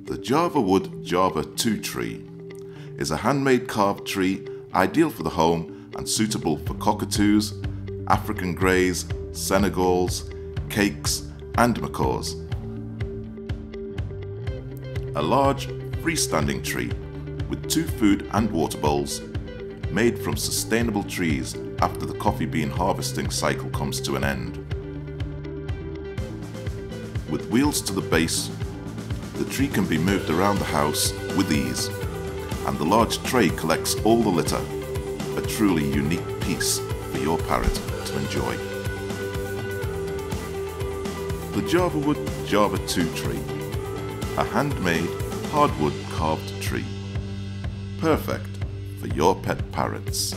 The Java Wood Java 2 tree is a handmade carved tree ideal for the home and suitable for cockatoos, African greys, Senegals, cakes and macaws. A large freestanding tree with 2 food and water bowls made from sustainable trees after the coffee bean harvesting cycle comes to an end. With wheels to the base, the tree can be moved around the house with ease, and the large tray collects all the litter, a truly unique piece for your parrot to enjoy. The Java Wood Java 2 tree, a handmade hardwood carved tree, perfect for your pet parrots.